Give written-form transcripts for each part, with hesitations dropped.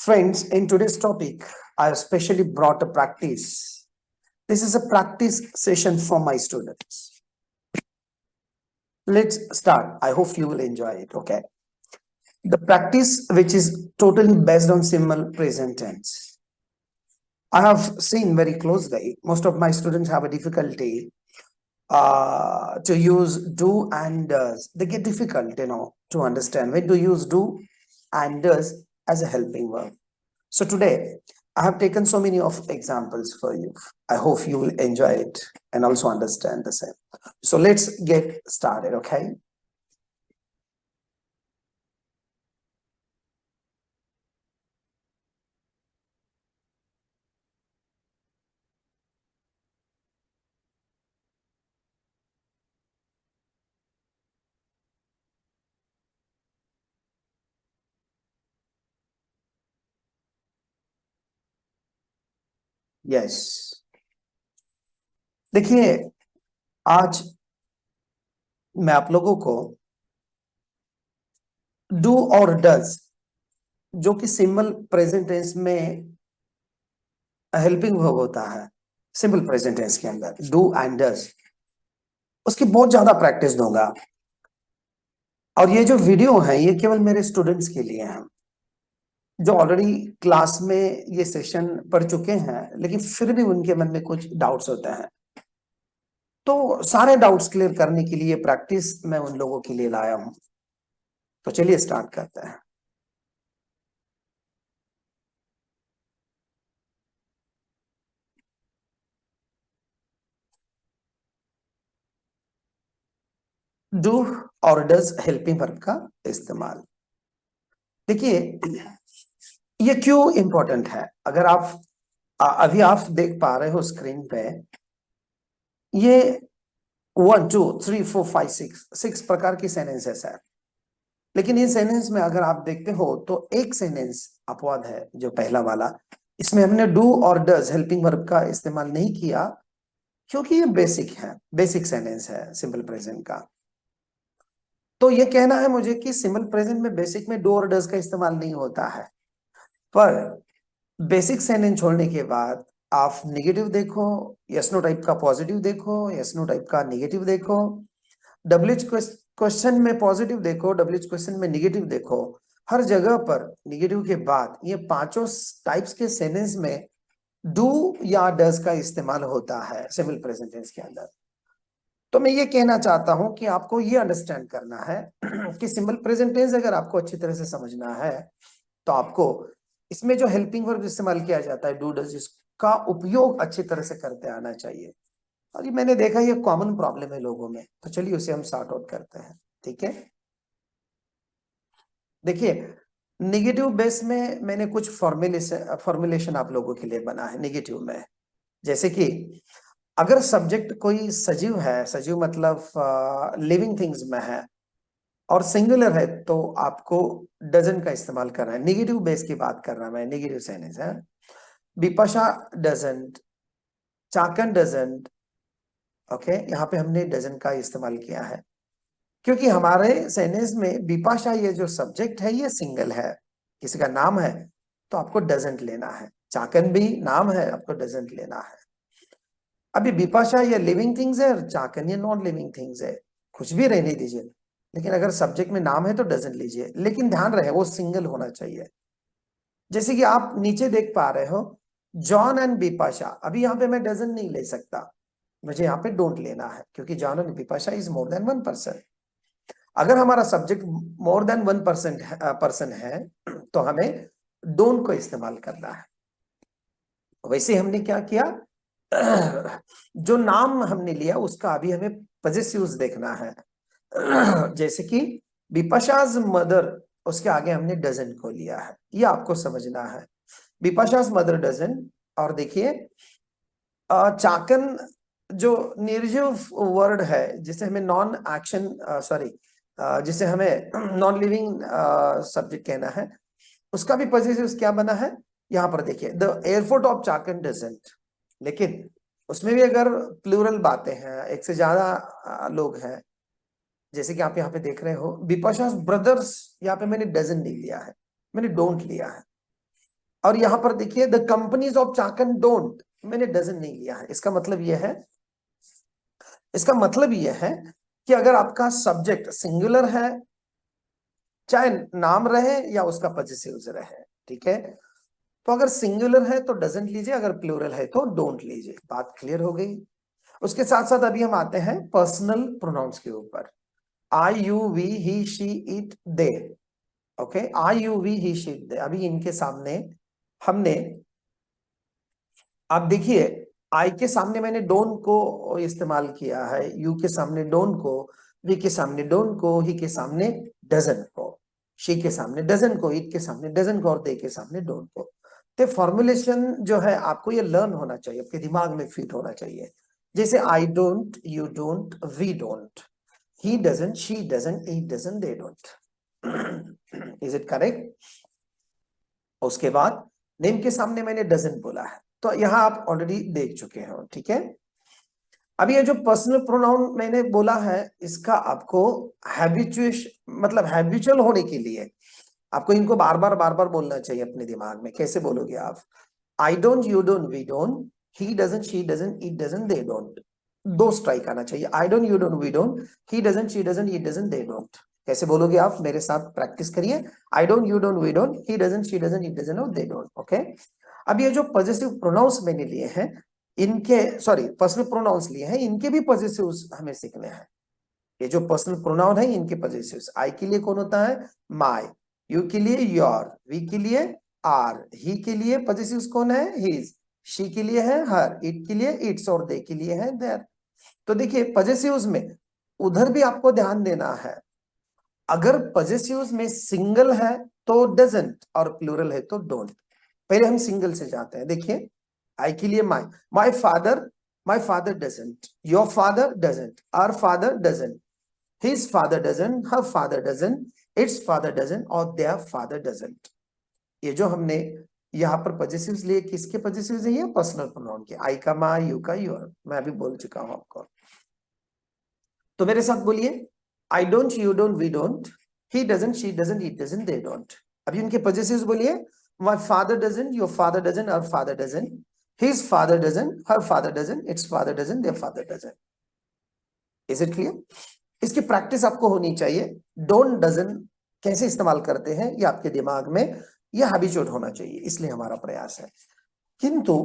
Friends, in today's topic, I have specially brought a practice. This is a practice session for my students. Let's start. I hope you will enjoy it, okay? The practice, which is totally based on simple present tense. I have seen very closely, most of my students have a difficulty to use do and does. They get difficult, to understand when to use do and does as a helping verb. So today, I have taken so many of examples for you. I hope you will enjoy it and also understand the same. So let's get started, okay? Yes, देखिए आज मैं आप लोगों को do और does जो कि simple present tense में हेल्पिंग वर्ब होता है, सिंपल प्रेजेंट टेंस के अंदर डू एंड डज, उसकी बहुत ज्यादा प्रैक्टिस दूंगा। और ये जो वीडियो है ये केवल मेरे स्टूडेंट्स के लिए है जो ऑलरेडी क्लास में ये सेशन पढ़ चुके हैं, लेकिन फिर भी उनके मन में कुछ डाउट्स होते हैं। तो सारे डाउट्स क्लियर करने के लिए प्रैक्टिस मैं उन लोगों के लिए लाया हूं। तो चलिए स्टार्ट करते हैं। डू और डज हेल्पिंग वर्ब का इस्तेमाल। देखिए ये क्यों इंपॉर्टेंट है। अगर आप अभी आप देख पा रहे हो स्क्रीन पे, ये 1 2 3 4 5 6 प्रकार की सेंटेंसेस है। लेकिन ये सेंटेंस में अगर आप देखते हो तो एक सेंटेंस अपवाद है, जो पहला वाला, इसमें हमने डू और डज हेल्पिंग वर्ब का इस्तेमाल नहीं किया क्योंकि ये बेसिक है, बेसिक सेंटेंस है सिंपल प्रेजेंट का। तो ये कहना है मुझे कि सिंपल प्रेजेंट में बेसिक में डू और डज का इस्तेमाल नहीं होता है, पर बेसिक सेंटेंस छोड़ने के बाद आप नेगेटिव देखो, यस नो टाइप का पॉजिटिव देखो, यस नो टाइप का नेगेटिव देखो, डब्ल्यूएच क्वेश्चन में पॉजिटिव देखो, डब्ल्यूएच क्वेश्चन में नेगेटिव देखो, हर जगह पर नेगेटिव के बाद ये पांचों टाइप्स के सेंटेंस में डू या डज का इस्तेमाल होता है सिंपल प्रेजेंट टेंस के अंदर। तो मैं ये कहना चाहता हूं कि आपको ये अंडरस्टैंड करना है कि सिंपल प्रेजेंट टेंस अगर आपको अच्छी तरह से समझना है तो आपको इसमें जो हेल्पिंग वर्ब इस्तेमाल किया जाता है डू डज, इसका उपयोग अच्छी तरह से करते आना चाहिए। और ये मैंने देखा ये कॉमन प्रॉब्लम है लोगों में, तो चलिए उसे हम सॉर्ट आउट करते हैं। ठीक है, देखिए नेगेटिव बेस में मैंने कुछ फॉर्मुलेशन आप लोगों के लिए बना है नेगेटिव में। जैसे कि अगर सब्जेक्ट कोई सजीव है, सजीव मतलब लिविंग थिंग्स में है और सिंगुलर है, तो आपको डजन का इस्तेमाल करना है। नेगेटिव बेस की बात कर रहा मैं, नेगेटिव सेंटेंस है। Bipasha doesn't, Chakan doesn't, okay, यहाँ पे हमने डजन का इस्तेमाल किया है क्योंकि हमारे सेंटेंस में बिपाशा ये जो सब्जेक्ट है ये सिंगल है, किसी का नाम है, तो आपको डजंट लेना है। चाकन भी नाम है, आपको डजंट लेना है। अभी बिपाशा ये लिविंग थिंग्स है और चाकन ये नॉन लिविंग थिंग्स है, कुछ भी रहने दीजिए, लेकिन अगर सब्जेक्ट में नाम है तो डजंट लीजिए, लेकिन ध्यान रहे वो सिंगल होना चाहिए। जैसे कि आप नीचे देख पा रहे हो जॉन एंड बिपाशा, अभी यहाँ पे मैं डजंट नहीं ले सकता, मुझे यहाँ पे डोंट लेना है क्योंकि John and Bipasha is more than 1%। अगर हमारा सब्जेक्ट मोर देन 1% पर्सन है तो हमें डोंट को इस्तेमाल करना है। वैसे हमने क्या किया, जो नाम हमने लिया उसका अभी हमें पॉजेसिव्स देखना है। जैसे कि बिपाशाज मदर, उसके आगे हमने डजन को लिया है, ये आपको समझना है। बिपाशाज मदर डजन, और देखिए चाकन जो निर्जीव वर्ड है जिसे हमें नॉन एक्शन सॉरी जिसे हमें नॉन लिविंग सब्जेक्ट कहना है, उसका भी पॉजिटिव क्या बना है यहाँ पर देखिए, the airport of Chakan doesn't. लेकिन उसमें भी अगर प्लूरल बातें हैं, एक से ज्यादा लोग हैं, जैसे कि आप यहाँ पे देख रहे हो बिपाशा ब्रदर्स, यहाँ पे मैंने डजन नहीं लिया है, मैंने डोंट लिया है। और यहां पर देखिए the companies of Chakan don't, मैंने डजन नहीं लिया है। इसका मतलब यह है, इसका मतलब यह है कि अगर आपका सब्जेक्ट सिंगुलर है, चाहे नाम रहे या उसका पजेसिव्स रहे, ठीक है, तो अगर सिंगुलर है तो डजंट लीजिए, अगर प्लूरल है तो डोंट लीजिए। बात क्लियर हो गई। उसके साथ साथ अभी हम आते हैं पर्सनल प्रोनाउंस के ऊपर। I you we he she it they. Okay, I you we he she it they. अभी इनके सामने हमने, आप देखिए, आई के सामने मैंने डोंट को इस्तेमाल किया है, यू के सामने डोंट को, वी के सामने डोंट को, ही के सामने डजंट को, शी के सामने डजंट को, इट के सामने डजंट को और दे के सामने डोंट को। तो फॉर्मुलेशन जो है आपको ये लर्न होना चाहिए, आपके दिमाग में फिट होना चाहिए। जैसे I don't, you don't, we don't, he doesn't, she doesn't, it doesn't, they don't. Is it correct? उसके बाद नेम के सामने मैंने डजंट बोला है, तो यहां आप ऑलरेडी देख चुके हो, ठीक है। अब ये जो पर्सनल प्रोनाउन मैंने बोला है, इसका आपको हैबिचुएशन, मतलब हैबिचुअल होने के लिए आपको इनको बार बार बोलना चाहिए अपने दिमाग में। कैसे बोलोगे आप? I don't, you don't, we don't, he doesn't, she doesn't, it doesn't, they don't. दो स्ट्राइक आना चाहिए। I don't, you don't, we don't, he doesn't, she doesn't, it doesn't, they don't. कैसे बोलोगे आप? मेरे साथ प्रैक्टिस करिए। I don't, you don't, we don't, he doesn't, she doesn't, it doesn't और दे डोंट। ओके, अब ये जो पॉजिटिव प्रोनाउंस मैंने लिए हैं, इनके, सॉरी, पर्सनल प्रोनाउंस लिए हैं, इनके भी पॉजिटिव्स हमें सीखने हैं। ये जो पर्सनल प्रोनाउन है, इनके पॉजिटिव्स, आई के लिए कौन होता है? माय, यू के लिए योर, वी के लिए आर, ही के लिए पॉजिटिव्स कौन है? हिज, शी के लिए है हर, इट के लिए इट्स और दे के लिए है देयर। तो देखिए पॉजिटिव्स में उधर भी आपको ध्यान देना है। अगर पॉजिटिव्स में सिंगल है तो डजंट और प्लूरल है तो डोंट। पहले हम सिंगल से जाते हैं। देखिए आई के लिए my, my father doesn't, your father doesn't, our father doesn't, his father doesn't, her father doesn't, its father doesn't और their father doesn't। ये जो हमने यहाँ पर पॉजिटिव्स लिए, किसके पॉजिटिव्स है? ये पर्सनल प्रोनाउन के, आई का माय, यू का योर, मैं अभी बोल चुका हूं आपको। तो मेरे साथ बोलिए, I don't, you don't, we don't, he doesn't, she doesn't, it doesn't, they don't. अभी उनके पॉजिटिव्स बोलिए, my father doesn't, your father doesn't, our father doesn't, his father doesn't, her father doesn't, its father doesn't, their father doesn't. Is it clear? इसकी practice आपको होनी चाहिए। Don't, doesn't कैसे इस्तेमाल करते हैं ये आपके दिमाग में, ये हैबिचुअल होना चाहिए, इसलिए हमारा प्रयास है। किंतु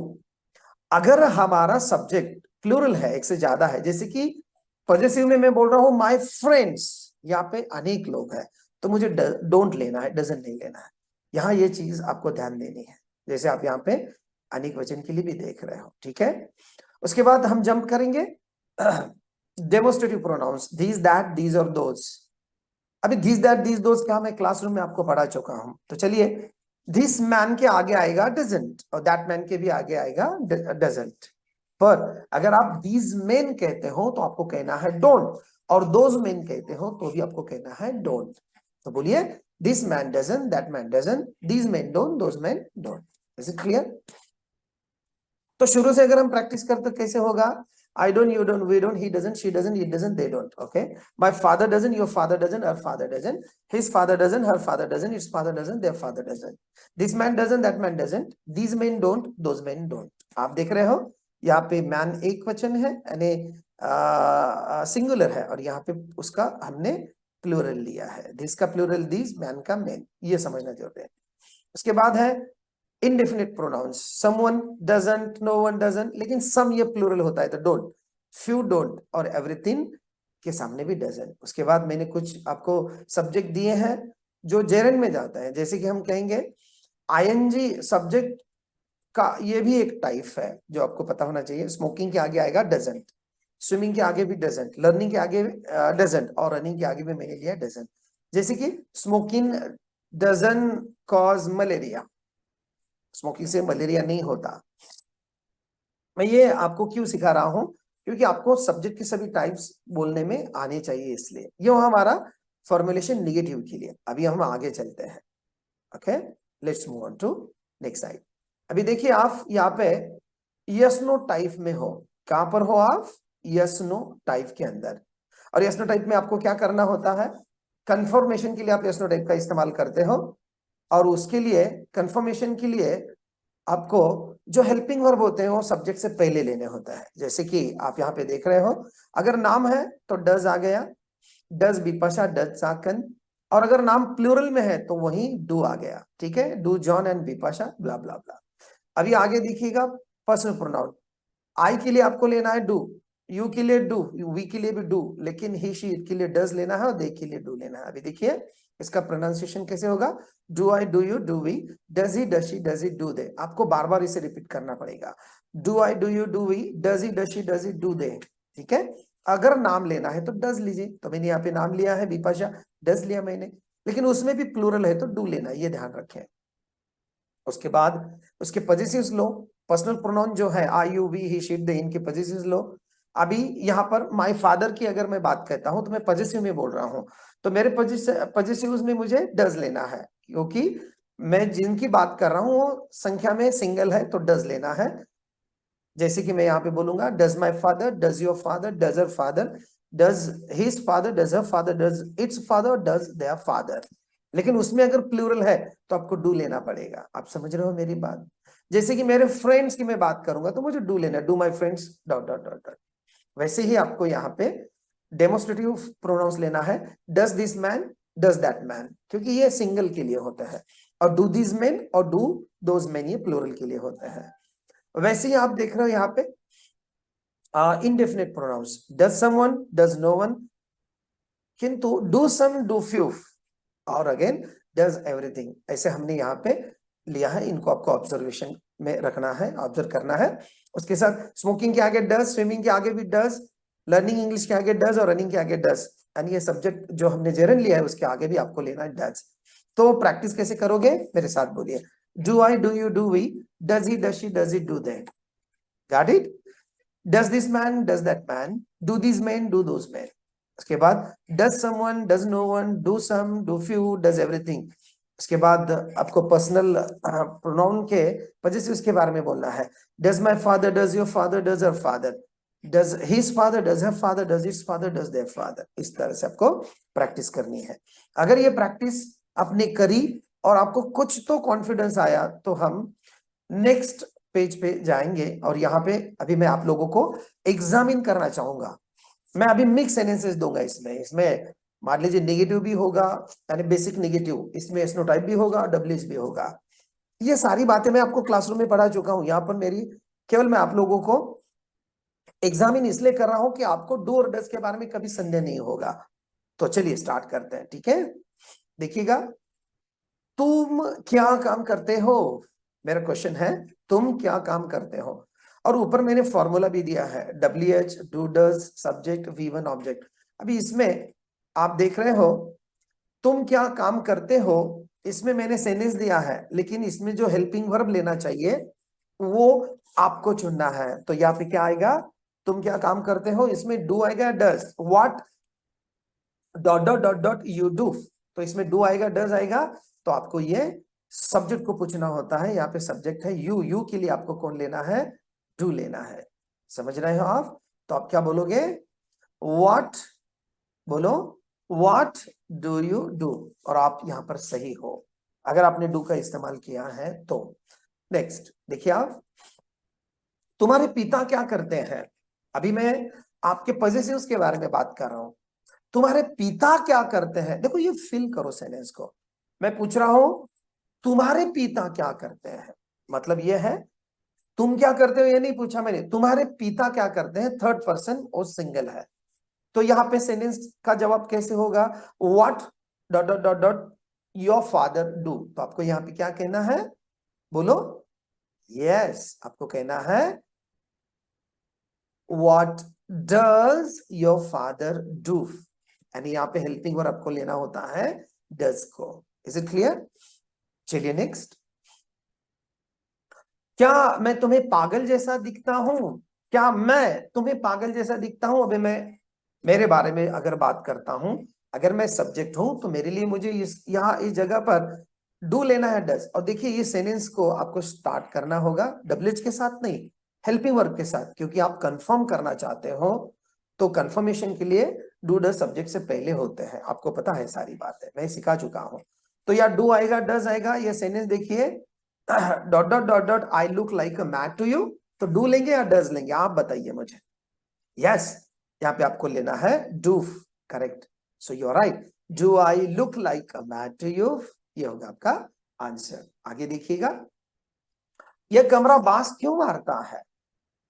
अगर हमारा सब्जेक्ट प्लूरल है, एक से ज्यादा है, जैसे कि पॉजिटिव में मैं बोल रहा हूं माय फ्रेंड्स, यहाँ पे अनेक लोग हैं, तो मुझे डोंट लेना है, डजंट नहीं लेना है। यहाँ ये चीज आपको ध्यान देनी है, जैसे आप यहाँ पे अनेक वचन के लिए भी देख रहे हो, ठीक है। उसके बाद हम जंप करेंगे demonstrative pronouns, these, that, these और दोज। अभी दीज, दैट, दीज, दोज क्या मैं क्लासरूम में आपको पढ़ा चुका हूं। तो चलिए, दिस मैन के आगे आएगा डजंट और दैट मैन के भी आगे आएगा डजंट। पर अगर आप दीज मेन कहते हो तो आपको कहना है डोंट, और दोज मेन कहते हो तो भी आपको कहना है डोंट। तो बोलिए, this man doesn't, that man doesn't, these main don't, those main don't. Is it clear? तो शुरू से अगर हम प्रैक्टिस करते तो कैसे होगा? I don't, you don't, we don't, he doesn't, she doesn't, it doesn't, they don't. Okay, my father doesn't, your father doesn't, her father doesn't, his father doesn't, her father doesn't, its father doesn't, their father doesn't, this man doesn't, that man doesn't, these men don't, those men don't। आप देख रहे हो यहाँ पे man एक वचन है, यानी सिंगुलर है, और यहाँ पे उसका हमने प्लूरल लिया है, दिस का प्लूरल दिस, मैन का मैन, ये समझना जरूरी है। उसके बाद है indefinite pronouns, someone doesn't, no one doesn't, लेकिन some ये plural होता है तो don't, few don't और everything के सामने भी doesn't। उसके बाद मैंने कुछ आपको सब्जेक्ट दिए हैं जो जेरन में जाता है, जैसे कि हम कहेंगे ing सब्जेक्ट का, ये भी एक टाइप है जो आपको पता होना चाहिए। स्मोकिंग के आगे आएगा doesn't, स्विमिंग के आगे भी doesn't, लर्निंग के आगे doesn't और रनिंग के आगे भी मैंने लिया doesn't। जैसे कि smoking doesn't cause malaria, smoking से मलेरिया नहीं होता। मैं ये आपको क्यों सिखा रहा हूं? क्योंकि आपको सब्जेक्ट के सभी टाइप्स बोलने में आने चाहिए, इसलिए ये हमारा फॉर्मुलेशन निगेटिव के लिए। अभी हम आगे चलते हैं। Okay, let's move on to next side. अभी देखिए आप यहाँ पे यस नो टाइप में हो। कहां पर हो आप? यस नो टाइप के अंदर। और यस नो टाइप में आपको क्या करना होता है? कंफर्मेशन के लिए आप यस नो टाइप का इस्तेमाल करते हो, और उसके लिए कंफर्मेशन के लिए आपको जो हेल्पिंग वर्ब होते हैं वो सब्जेक्ट से पहले लेने होता है। जैसे कि आप यहाँ पे देख रहे हो, अगर नाम है तो डज आ गया, डज बिपाशा, डज साकन। और अगर नाम प्लूरल में है तो वही डू आ गया, ठीक है, डू जॉन एंड बिपाशा, ब्ला ब्ला ब्ला। अभी आगे देखिएगा पर्सनल प्रोनाउन। आई के लिए आपको लेना है डू, यू के लिए डू, वी के लिए भी डू, लेकिन ही शी इट के लिए डज लेना है और दे के लिए डू लेना है। अभी देखिए इसका प्रोनाउंसिएशन कैसे होगा, do I, do you, do we, does he, does she, does it, do they. आपको बार बार इसे रिपीट करना पड़ेगा, do I, do you, do we, does he, does she, does it, do they, ठीक है। अगर नाम लेना है तो डज लीजिए, तो मैंने यहाँ पे नाम लिया है विपाशा, डज लिया मैंने, लेकिन उसमें भी प्लूरल है तो डू लेना, ये ध्यान रखें। उसके बाद उसके पॉजेसिव्स लो, पर्सनल प्रोनाउन जो है आई, यू, वी, ही, शी, दे, इनके पॉजेसिव्स लो। अभी यहाँ पर माय फादर की अगर मैं बात करता हूं तो मैं पॉजेसिव में बोल रहा हूं, तो मेरे पॉजेसिव्स में मुझे डज लेना है, क्योंकि मैं जिनकी बात कर रहा हूं वो संख्या में सिंगल है तो डज लेना है। जैसे कि मैं यहाँ पे बोलूंगा does my father, does your father, does her father, does his father, does her father, does it's father, does their father. लेकिन उसमें अगर प्लूरल है तो आपको डू लेना पड़ेगा। आप समझ रहे हो मेरी बात? जैसे कि मेरे फ्रेंड्स की मैं बात करूंगा तो मुझे डू लेना, do my friends dot dot dot dot. वैसे ही आपको यहाँ पे डेमोस्ट्रेटिव प्रोनाउंस लेना है, does this man, does that man, क्योंकि ये सिंगल के लिए होता है, और डू दिस मैन और डू दोज मैन ये प्लूरल के लिए होता है। वैसे ही आप देख रहे हो यहाँ पे indefinite pronouns, does someone, does no one, किंतु डू सम, डू फ्यू, और अगेन डज एवरीथिंग, ऐसे हमने यहाँ पे लिया है। इनको आपको ऑब्जर्वेशन में रखना है, ऑब्जर्व करना है। उसके साथ स्मोकिंग के आगे डज, स्विमिंग के आगे भी डज, लर्निंग इंग्लिश के आगे डज और रनिंग के आगे डज, यानी ये सब्जेक्ट जो हमने जेरन लिया है उसके आगे भी आपको लेना है डज। तो प्रैक्टिस कैसे करोगे मेरे साथ बोलिए, do I, do you, do we, does he, does she, does it, do they, got it. Does this man, does that man, do this man, do those man. उसके बाद does someone, does no one, do some, do few, does everything. उसके बाद आपको personal pronoun के वजह से उसके बारे में बोलना है, does my father, does your father, does her father, does his father, does her father, does it's father, does their father. इस तरह से आपको प्रैक्टिस करनी है। अगर ये प्रैक्टिस आपने करी और आपको कुछ तो कॉन्फिडेंस आया तो हम नेक्स्ट पेज पे जाएंगे, और यहाँ पे अभी मैं आप लोगों को एग्जामिन करना चाहूंगा। मैं अभी मिक्स सेंटेंसेस दूंगा इसमें इसमें मान लीजिए नेगेटिव भी होगा, यानी बेसिक नेगेटिव, इसमें स्नोटाइप भी होगा, डब्ल्यूएच भी होगा। ये सारी बातें मैं आपको क्लासरूम में पढ़ा चुका हूं, यहाँ पर मेरी केवल मैं आप लोगों को एग्जामिन इसलिए कर रहा हूं कि आपको डू और डज के बारे में कभी संदेह नहीं होगा। तो चलिए स्टार्ट करते हैं, ठीक है। देखिएगा, तुम क्या काम करते हो, मेरा क्वेश्चन है तुम क्या काम करते हो, और ऊपर मैंने फॉर्मूला भी दिया है, WH, do, does, subject, V1 object. अभी इसमें आप देख रहे हो तुम क्या काम करते हो, इसमें मैंने सेंटेंस दिया है, लेकिन इसमें जो हेल्पिंग वर्ब लेना चाहिए वो आपको चुनना है। तो यहाँ पे क्या आएगा, तुम क्या काम करते हो, इसमें डू आएगा, does what dot dot dot dot you do, तो इसमें डू आएगा, डज आएगा। तो आपको ये सब्जेक्ट को पूछना होता है, यहाँ पे सब्जेक्ट है यू, यू के लिए आपको कौन लेना है, डू लेना है। समझ रहे हो आप? तो आप क्या बोलोगे, व्हाट, बोलो व्हाट डू यू डू, और आप यहां पर सही हो अगर आपने डू का इस्तेमाल किया है तो। नेक्स्ट देखिए आप, तुम्हारे पिता क्या करते हैं। अभी मैं आपके पॉजेसिव्स के बारे में बात कर रहा हूं, तुम्हारे पिता क्या करते हैं। देखो ये फिल करो सेंटेंस को, मैं पूछ रहा हूं तुम्हारे पिता क्या करते हैं, मतलब ये है तुम क्या करते हो ये नहीं पूछा मैंने, तुम्हारे पिता क्या करते हैं, थर्ड पर्सन और सिंगल है। तो यहाँ पे सेंटेंस का जवाब कैसे होगा, what dot dot dot dot your father do. तो आपको यहाँ पे क्या कहना है, बोलो यस, आपको कहना है what does your father do, यानी यहाँ पे हेल्पिंग वर्ब आपको लेना होता है डज को। Is it clear? चलिए नेक्स्ट, क्या मैं तुम्हें पागल जैसा दिखता हूं, क्या मैं तुम्हें पागल जैसा दिखता हूं। अभी मैं मेरे बारे में अगर बात करता हूं, अगर मैं सब्जेक्ट हूं तो मेरे लिए मुझे इस यहाँ इस जगह पर डू लेना है, डज। और देखिए ये सेंटेंस को आपको स्टार्ट करना होगा डब्ल्यूएच के साथ नहीं, हेल्पिंग वर्ब के साथ, क्योंकि आप कंफर्म करना चाहते हो। तो कंफर्मेशन के लिए डू डज सब्जेक्ट से पहले होते हैं, आपको पता है सारी बात है, मैं सिखा चुका हूं। तो या डू आएगा, डज आएगा, ये सेंटेंस देखिए, dot dot dot dot I look like a mat to you, तो डू लेंगे या डज लेंगे, आप बताइए मुझे। यस, यहाँ पे आपको लेना है do, correct. So you are right, do I look like a mat to you, ये होगा आपका आंसर। आगे देखिएगा, यह कमरा बांस क्यों मारता है।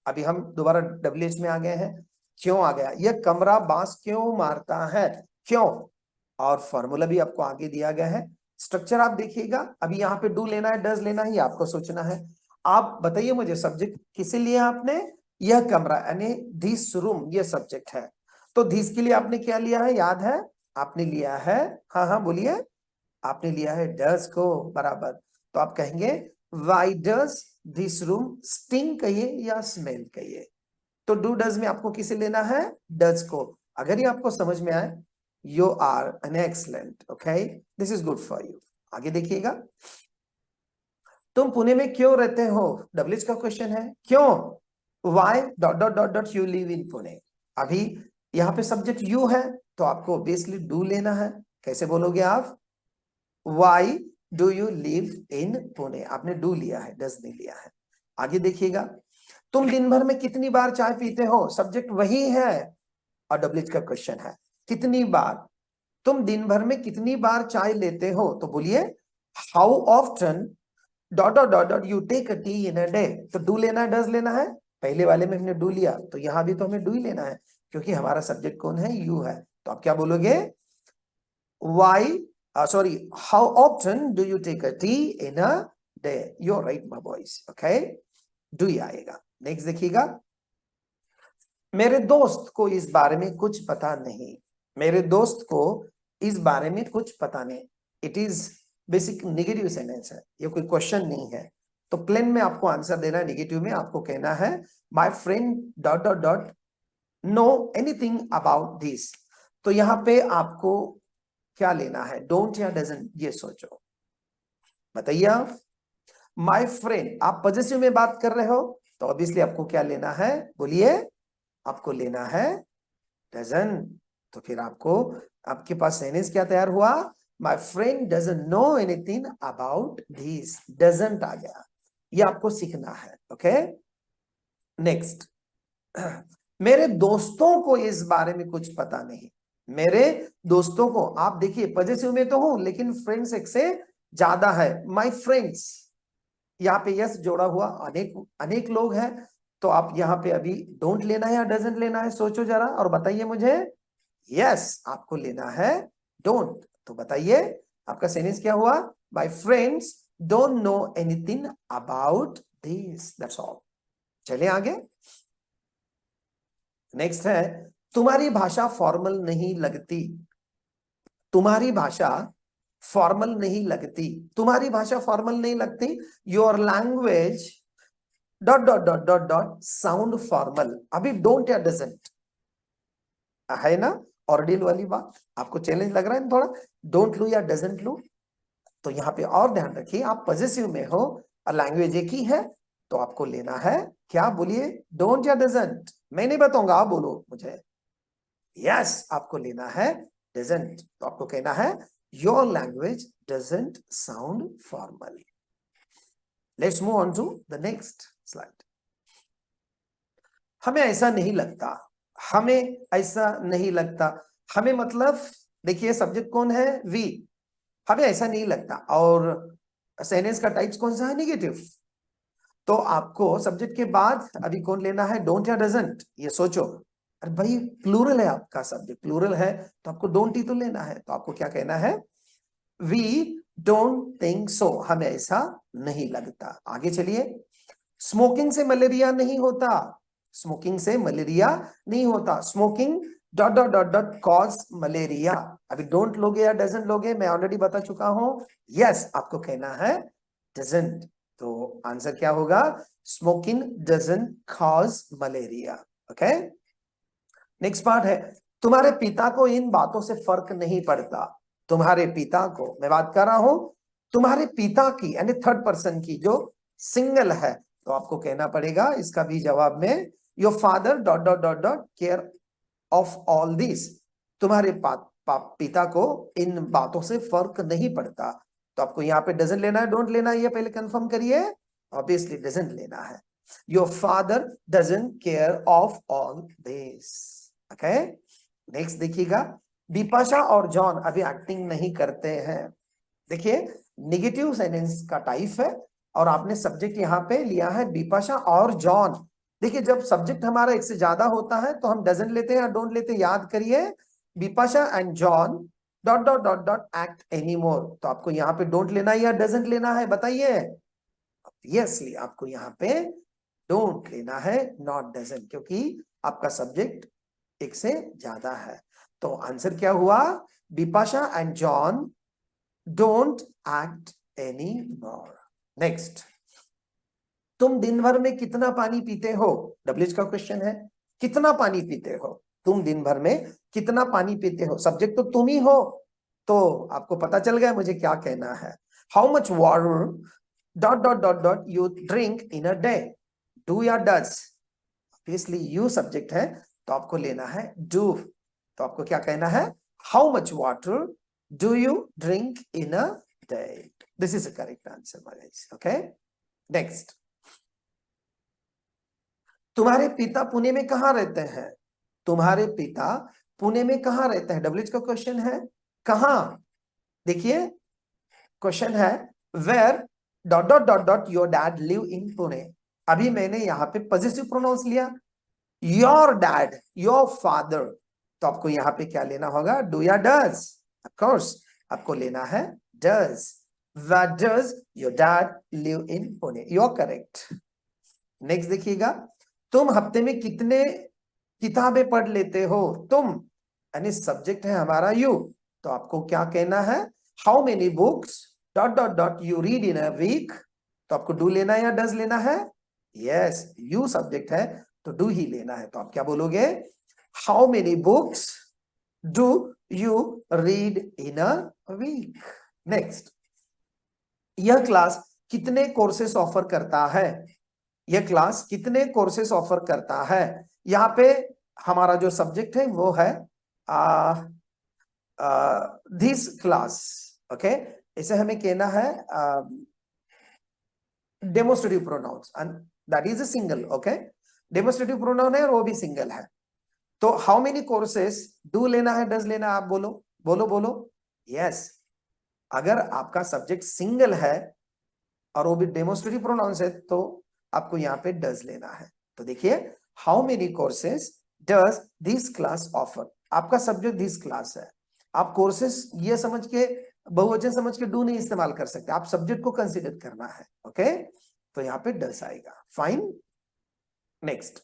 अभी हम दोबारा डब्ल्यूएच में आ गए हैं, क्यों आ गया, यह कमरा बांस क्यों मारता है, क्यों, और फॉर्मूला भी आपको आगे दिया गया है। स्ट्रक्चर आप देखिएगा, अभी यहाँ पे डू लेना है डज लेना है, ये आपको सोचना है। आप बताइए मुझे, सब्जेक्ट किसे लिया आपने, यह कमरा यानी दिस रूम, ये सब्जेक्ट है। तो दिस के लिए आपने क्या लिया है, याद है, आपने लिया है, हाँ हाँ बोलिए, आपने लिया है डज को, बराबर। तो आप कहेंगे why does this room sting कहिए या स्मेल कहिए। तो डू डज में आपको किसे लेना है, डज को। अगर ये आपको समझ में आए, you are an excellent, okay, this is good for you. आगे देखिएगा, तुम पुणे में क्यों रहते हो, डब्ल्यूएच का क्वेश्चन है, क्यों, why dot dot dot dot you live in Pune. अभी यहाँ पे सब्जेक्ट यू है, तो आपको ऑब्वियसली डू लेना है। कैसे बोलोगे आप, why do you live in Pune, आपने डू लिया है, डज नहीं लिया है। आगे देखिएगा, तुम दिन भर में कितनी बार चाय पीते हो, सब्जेक्ट वही है और डब्ल्यूएच का क्वेश्चन है कितनी बार। तुम दिन भर में कितनी बार चाय लेते हो, तो बोलिए how often dot dot dot dot you take a tea in a day. तो डू लेना है डज लेना है, पहले वाले में हमने डू लिया, तो यहां भी तो हमें डू ही लेना है, क्योंकि हमारा सब्जेक्ट कौन है, यू है। तो आप क्या बोलोगे, Y sorry, how often do you take a tea in a day? You're right my boys, okay, do ही आएगा। नेक्स्ट देखिएगा, मेरे दोस्त को इस बारे में कुछ पता नहीं, मेरे दोस्त को इस बारे में कुछ पता नहीं, it is basic negative sentence है, ये कोई क्वेश्चन नहीं है। तो प्लेन में आपको आंसर देना है, नेगेटिव में आपको कहना है my friend dot dot dot no anything about this. तो यहां पे आपको क्या लेना है, डोंट या डजंट, ये सोचो, बताइए आप। माय फ्रेंड, आप पॉजिटिव में बात कर रहे हो, तो ऑब्वियसली आपको क्या लेना है, बोलिए, आपको लेना है डजंट। तो फिर आपको, आपके पास सेंटेंस क्या तैयार हुआ, my friend doesn't know anything about this, doesn't आ गया, ये आपको सीखना है, ओके। नेक्स्ट, मेरे दोस्तों को इस बारे में कुछ पता नहीं, मेरे दोस्तों को, आप देखिए पॉजिटिव में तो हूं, लेकिन फ्रेंड्स एक से ज्यादा है, माय फ्रेंड्स, यहाँ पे यस जोड़ा हुआ, अनेक अनेक लोग हैं। तो आप यहाँ पे अभी डोंट लेना है या डजंट लेना है, सोचो जरा और बताइए मुझे। यस, आपको लेना है डोंट। तो बताइए आपका सेंटेंस क्या हुआ, my friends don't know anything about this, that's all. चलिए आगे, नेक्स्ट है, तुम्हारी भाषा फॉर्मल नहीं लगती, तुम्हारी भाषा फॉर्मल नहीं लगती, तुम्हारी भाषा फॉर्मल नहीं लगती, your language dot dot dot dot dot sound formal. अभी डोंट या डजंट है ना, ऑर्डिनल वाली बात, आपको चैलेंज लग रहा है थोड़ा, डोंट लू या डजंट लू। तो यहाँ पे और ध्यान रखिए, आप पॉजिटिव में हो और लैंग्वेज एक ही है, तो आपको लेना है क्या, बोलिए, डोंट या डजंट, मैं नहीं बताऊंगा, आप बोलो मुझे। यस, आपको लेना है डजंट, तो आपको कहना है your language doesn't sound formal. Let's move on to the next slide. हमें ऐसा नहीं लगता, हमें ऐसा नहीं लगता, हमें मतलब, देखिए सब्जेक्ट कौन है, वी, हमें ऐसा नहीं लगता, और सेंटेंस का टाइप्स कौन सा है, नेगेटिव। तो आपको सब्जेक्ट के बाद अभी कौन लेना है, डोंट या डजंट, ये सोचो। अरे भाई प्लूरल है आपका सब्जेक्ट, प्लूरल है, तो आपको डोंट ही तो लेना है। तो आपको क्या कहना है, वी डोंट थिंक सो, हमें ऐसा नहीं लगता। आगे चलिए, स्मोकिंग से मलेरिया नहीं होता, स्मोकिंग से मलेरिया नहीं होता, smoking dot dot dot dot cause malaria. अभी डोंट लोगे या डजंट लोगे, मैं ऑलरेडी बता चुका हूं, यस आपको कहना है डजंट। तो आंसर क्या होगा, smoking doesn't cause malaria, okay. Next part है, तुम्हारे पिता को इन बातों से फर्क नहीं पड़ता, तुम्हारे पिता को, मैं बात कर रहा हूं तुम्हारे पिता की, यानी थर्ड पर्सन की, जो सिंगल है, तो आपको कहना पड़ेगा इसका भी जवाब में, your father dot dot dot dot care of all this, तुम्हारे पिता को इन बातों से फर्क नहीं पड़ता। तो आपको यहाँ पे डजंट लेना है, डोंट लेना है, ये पहले कंफर्म करिए। ऑब्वियसली डजंट लेना है। Your father doesn't care of all this. Okay, next देखिएगा, बिपाशा और जॉन अभी एक्टिंग नहीं करते हैं। देखिए, निगेटिव सेंटेंस का टाइप है और आपने सब्जेक्ट यहाँ पे लिया है बिपाशा और जॉन। देखिए, जब सब्जेक्ट हमारा एक से ज्यादा होता है तो हम डजंट लेते हैं या डोंट लेते, याद करिए। Bipasha and John dot dot dot dot act any more, तो आपको यहाँ पे डोंट लेना है या डजंट लेना है, बताइए। ऑब्वियसली आपको यहाँ पे डोंट लेना है, नॉट डजंट, क्योंकि आपका सब्जेक्ट एक से ज्यादा है। तो आंसर क्या हुआ, Bipasha and John don't act any more. Next, तुम दिन भर में कितना पानी पीते हो, डब्ल्यूएच का क्वेश्चन है, कितना पानी पीते हो, तुम दिन भर में कितना पानी पीते हो, सब्जेक्ट तो तुम ही हो, तो आपको पता चल गया मुझे क्या कहना है। How much water dot dot dot dot you drink in a day, do या डज, ऑब्वियसली यू सब्जेक्ट है तो आपको लेना है डू, तो आपको क्या कहना है, how much water do you drink in a day, this is the correct answer my guys. Okay, next, तुम्हारे पिता पुणे में कहाँ रहते हैं, तुम्हारे पिता पुणे में कहाँ रहते हैं, डब्ल्यूएच का क्वेश्चन है, कहाँ, देखिए क्वेश्चन है where dot dot dot dot your dad live in Pune. अभी मैंने यहाँ पे पॉजिटिव प्रोनाउंस लिया, योर डैड, योर फादर, तो आपको यहाँ पे क्या लेना होगा, डू या डज, ऑफ कोर्स आपको लेना है does. Where does your dad live in Pune? You're correct. Next देखिएगा, तुम हफ्ते में कितने किताबें पढ़ लेते हो, तुम यानी सब्जेक्ट है हमारा यू, तो आपको क्या कहना है, how many books dot dot dot you read in a week, तो आपको डू लेना है या डज लेना है, यस यू सब्जेक्ट है तो डू ही लेना है, तो आप क्या बोलोगे, how many books do you read in a week. Next, यह क्लास कितने कोर्सेस ऑफर करता है, यह क्लास कितने कोर्सेस ऑफर करता है, यहाँ पे हमारा जो सब्जेक्ट है वो है दिस क्लास। ओके, इसे हमें कहना है demonstrative pronouns and that is a single. Okay, demonstrative pronoun है और वो भी सिंगल है, तो हाउ मेनी कोर्सेस, डू लेना है डज लेना है, आप बोलो बोलो बोलो, यस अगर आपका सब्जेक्ट सिंगल है और वो भी डेमोस्ट्रेटिव प्रोनाउंस है तो आपको यहाँ पे डज लेना है। तो देखिए, how many courses does this class offer, आपका सब्जेक्ट दिस क्लास है, आप कोर्सेस ये समझ के बहुवचन समझ के डू नहीं इस्तेमाल कर सकते, आप सब्जेक्ट को कंसीडर करना है। ओके, तो यहाँ पे डज आएगा, फाइन। नेक्स्ट,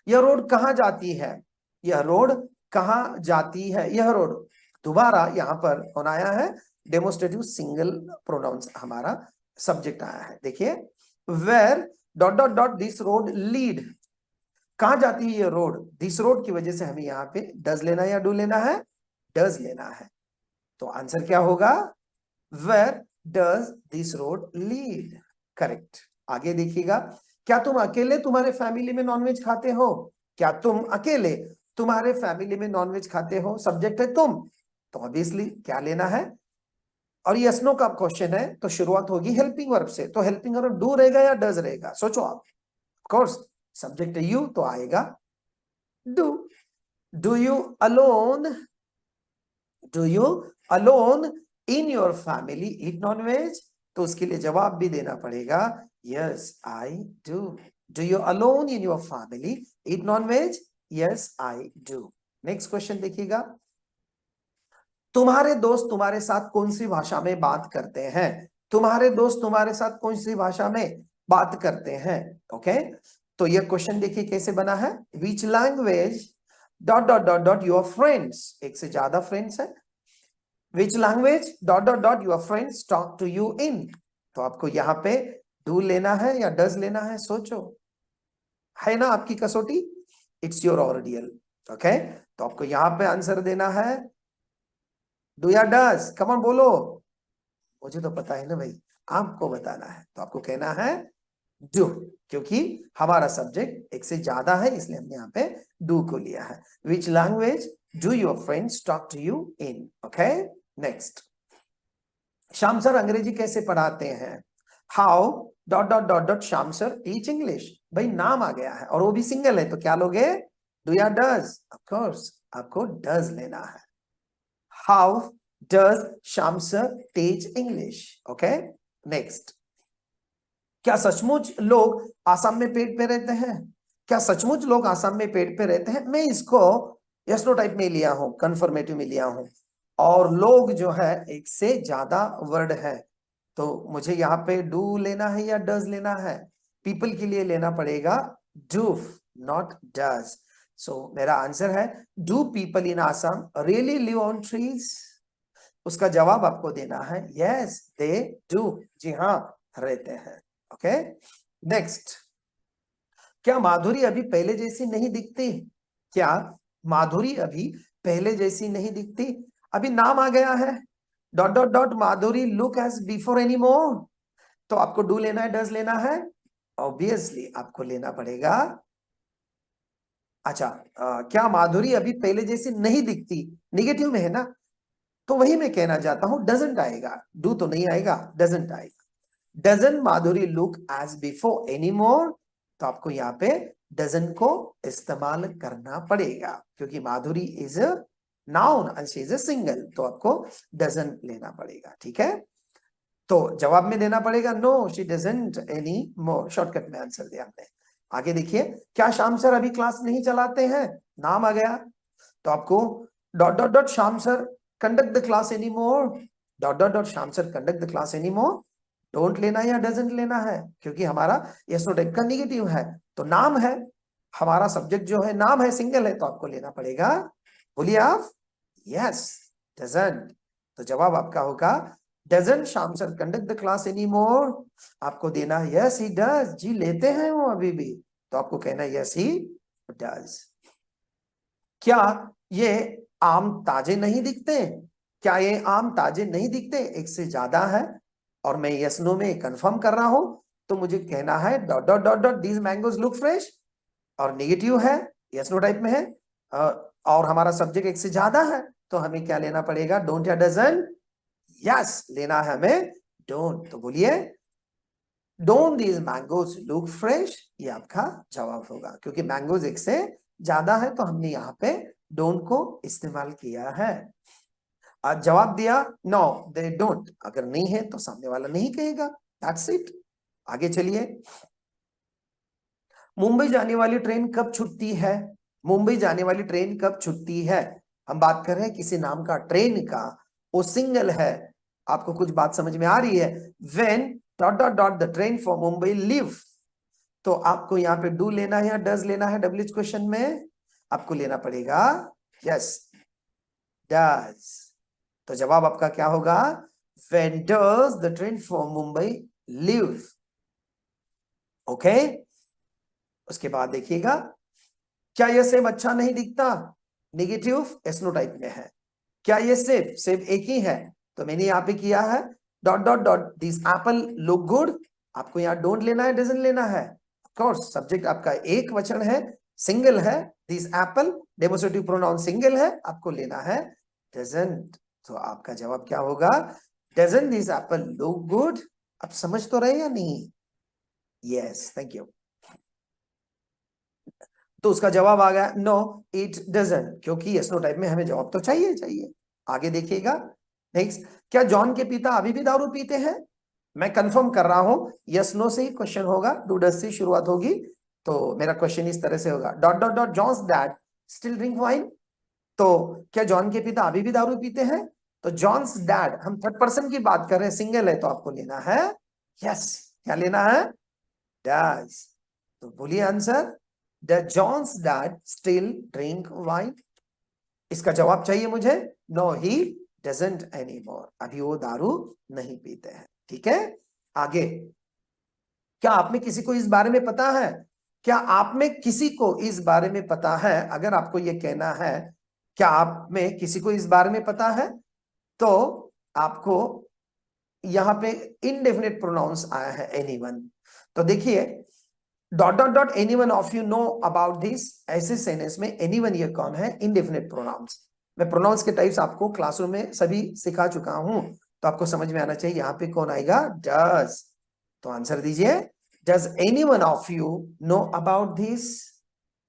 यह रोड कहाँ जाती है, यह रोड कहाँ जाती है, यह रोड, दोबारा यहाँ पर कौन आया है, डेमोस्ट्रेटिव सिंगल प्रोनाउंस हमारा सब्जेक्ट आया है। देखिए, where dot dot dot this road lead, कहां जाती है ये रोड, दिस रोड की वजह से हमें यहाँ पे डज लेना है या डू लेना है, डज लेना है, तो आंसर क्या होगा, where does this road lead, correct. आगे देखिएगा, क्या तुम अकेले तुम्हारे फैमिली में नॉनवेज खाते हो, क्या तुम अकेले तुम्हारे फैमिली में नॉनवेज खाते हो, सब्जेक्ट है तुम, तो ऑब्वियसली क्या लेना है, और यस नो का क्वेश्चन है तो शुरुआत होगी हेल्पिंग वर्ब से, तो हेल्पिंग वर्ब डू रहेगा या डज रहेगा, सोचो आप, ऑफ कोर्स सब्जेक्ट है यू तो आएगा do. Do you alone, do you alone in your family eat non veg, तो उसके लिए जवाब भी देना पड़ेगा yes I do. Do you alone in your family eat non veg, yes I do. Next question देखिएगा, तुम्हारे दोस्त तुम्हारे साथ कौन सी भाषा में बात करते हैं, तुम्हारे दोस्त तुम्हारे साथ कौन सी भाषा में बात करते हैं। ओके, तो ये क्वेश्चन देखिए कैसे बना है, which language dot dot dot dot your friends, एक से ज्यादा फ्रेंड्स है, which language dot dot dot your friends talk to you in, तो आपको यहाँ पे डू लेना है या डज लेना है, सोचो, है ना आपकी कसौटी, इट्स योर ऑर्डियल। ओके, तो आपको यहाँ पे आंसर देना है डू या डज, कम ऑन बोलो, मुझे तो पता है ना भाई, आपको बताना है, तो आपको कहना है डू, क्योंकि हमारा सब्जेक्ट एक से ज्यादा है इसलिए हमने यहाँ पे डू को लिया है। Which language do your friends talk to you in. Okay, next, Shyam sir अंग्रेजी कैसे पढ़ाते हैं? How dot dot dot dot Shyam sir teach English. भाई नाम आ गया है और वो भी सिंगल है, तो क्या लोगे? डू या डज? ऑफ कोर्स आपको डज लेना है। How does Shyam sir teach English? Okay, next. क्या सचमुच लोग आसाम में पेड़ पे रहते हैं? क्या सचमुच लोग आसाम में पेड़ पे रहते हैं? मैं इसको यस नो टाइप में लिया हूं, कन्फर्मेटिव में लिया हूं, और लोग जो है एक से ज्यादा वर्ड है, तो मुझे यहाँ पे डू लेना है या डज लेना है? पीपल के लिए लेना पड़ेगा डू, नॉट डज। सो मेरा आंसर है do people in Assam really live on trees? उसका जवाब आपको देना है यस दे डू, जी हाँ रहते हैं। Okay, next. क्या माधुरी अभी पहले जैसी नहीं दिखती? क्या माधुरी अभी पहले जैसी नहीं दिखती? अभी नाम आ गया है, dot dot dot Madhuri look as before any more, तो आपको डू लेना है डज लेना है? ऑब्वियसली आपको लेना पड़ेगा। अच्छा, क्या माधुरी अभी पहले जैसी नहीं दिखती निगेटिव में है ना, तो वही मैं कहना चाहता हूं डजंट आएगा, डू तो नहीं आएगा, डजंट आएगा। Doesn't Madhuri look as before any more, तो आपको यहाँ पे डजन को इस्तेमाल करना पड़ेगा क्योंकि Madhuri is a noun and she is a single, तो आपको डजन लेना पड़ेगा। ठीक है, तो जवाब में देना पड़ेगा no she doesn't any more, shortcut में आंसर दिया हमने। आगे देखिए, क्या श्याम सर अभी क्लास नहीं चलाते हैं? नाम आ गया, तो आपको dot dot dot Shyam sir conduct the class any more, dot dot dot Shyam sir conduct the class any more, don't लेना या डजंट लेना है? क्योंकि हमारा यस नो टाइप का निगेटिव है, तो नाम है, हमारा सब्जेक्ट जो है नाम है, सिंगल है, तो आपको लेना पड़ेगा, बोलिए आप, यस डजंट। तो जवाब आपका होगा doesn't Shyam sir conduct the class any more, आपको देना है यस ही डज, जी लेते हैं वो अभी भी, तो आपको कहना है यस ही डज। क्या ये आम ताजे नहीं दिखते? क्या ये आम ताजे नहीं दिखते एक से ज्यादा है और मैं यस नो में कंफर्म कर रहा हूं, तो मुझे कहना है dot dot dot dot these mangoes look fresh, और नेगेटिव है, यस नो टाइप में है, और हमारा सब्जेक्ट एक से ज्यादा है, तो हमें क्या लेना पड़ेगा, डोंट या डजंट? यस लेना है हमें डोंट, तो बोलिए don't these mangoes look fresh, ये आपका जवाब होगा क्योंकि मैंगोज एक से ज्यादा है, तो हमने यहाँ पे डोंट को इस्तेमाल किया है। आज जवाब दिया नो दे डोंट, अगर नहीं है तो सामने वाला नहीं कहेगा, दैट्स इट। आगे चलिए, मुंबई जाने वाली ट्रेन कब छूटती है? मुंबई जाने वाली ट्रेन कब छूटती है? हम बात कर रहे हैं किसी नाम का ट्रेन का, वो सिंगल है, आपको कुछ बात समझ में आ रही है? When dot dot dot the train for Mumbai leave, तो आपको यहाँ पे डू लेना है या डज लेना है? डब्ल्यूएच क्वेश्चन में आपको लेना पड़ेगा यस डज, तो जवाब आपका क्या होगा, when does the train for Mumbai leave. Okay, उसके बाद देखिएगा, क्या यह सेब अच्छा नहीं दिखता? नेगेटिव एस नो टाइप में है। क्या ये सेब, सेब एक ही है, तो मैंने यहाँ पे किया है dot dot dot this Apple look good, आपको यहाँ डोंट लेना है डजंट लेना है? ऑफ कोर्स सब्जेक्ट आपका एक वचन है, सिंगल है, this Apple, demonstrative pronoun single है, आपको लेना है डजंट, तो आपका जवाब क्या होगा, doesn't this Apple look good. आप समझ तो रहे या नहीं? Yes, thank you. तो उसका जवाब आ गया नो इट डजंट, क्योंकि यस नो टाइप में हमें जवाब तो चाहिए चाहिए। आगे देखिएगा, नेक्स्ट, क्या जॉन के पिता अभी भी दारू पीते हैं? मैं कंफर्म कर रहा हूं, यस नो से ही क्वेश्चन होगा, डू डज से शुरुआत होगी, तो मेरा क्वेश्चन इस तरह से होगा, dot dot dot John's dad still drink wine, तो क्या जॉन के पिता अभी भी दारू पीते हैं? तो जॉन्स डैड, हम थर्ड पर्सन की बात कर रहे हैं, सिंगल है, तो आपको लेना है यस, क्या लेना है, डज, तो बोलिए answer, the John's dad still drink wine, इसका जवाब चाहिए मुझे, no he doesn't any more, अभी वो दारू नहीं पीते हैं। ठीक है, आगे, क्या आप में किसी को इस बारे में पता है? क्या आप में किसी को इस बारे में पता है? अगर आपको ये कहना है क्या आप में किसी को इस बारे में पता है, तो आपको यहां पे इनडेफिनेट प्रोनाउंस आया है एनीवन, तो देखिए dot dot dot anyone of you know about this, ऐसे सेंटेंस में एनीवन ये कौन है, इनडेफिनेट प्रोनाउंस। मैं प्रोनाउंस के टाइप्स आपको क्लासरूम में सभी सिखा चुका हूं, तो तो आपको समझ में आना चाहिए यहाँ पे कौन आएगा, डज। तो आंसर दीजिए, does anyone of you know about this?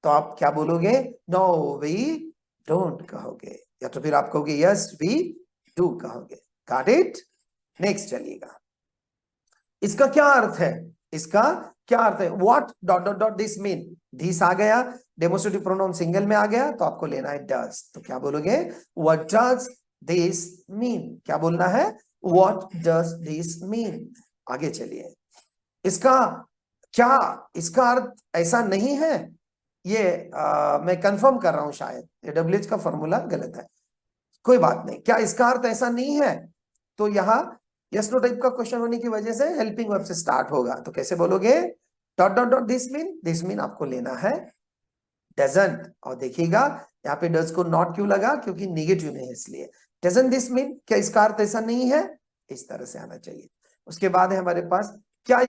तो आप क्या बोलोगे, नो वी डोंट कहोगे, या तो फिर आप कहोगे यस वी डू कहोगे। Got it? नेक्स्ट चलिएगा, इसका क्या अर्थ है, इसका क्या अर्थ है, what dot dot dot this mean. This आ गया, डेमोस्ट्रेटिव प्रोनाउन सिंगल में आ गया, तो आपको लेना है डज। तो क्या बोलोगे, व्हाट डज दिस मीन? क्या बोलना है, व्हाट डज दिस मीन। आगे चलिए, इसका क्या, इसका अर्थ ऐसा नहीं है, ये मैं कंफर्म कर रहा हूं, शायद एडब्ल्यूएच का फॉर्मूला गलत है, कोई बात नहीं। क्या इसका अर्थ ऐसा नहीं है? तो यहां यस नो टाइप का क्वेश्चन होने की वजह से हेल्पिंग वर्ब से स्टार्ट होगा, तो कैसे बोलोगे, dot dot dot this mean आपको लेना है डजंट। और देखिएगा यहाँ पे डज को नॉट क्यों लगा, क्योंकि नेगेटिव में है इसलिए। डजंट दिस मीन, क्या इसका अर्थ ऐसा नहीं है, इस तरह से आना चाहिए। उसके बाद है हमारे पास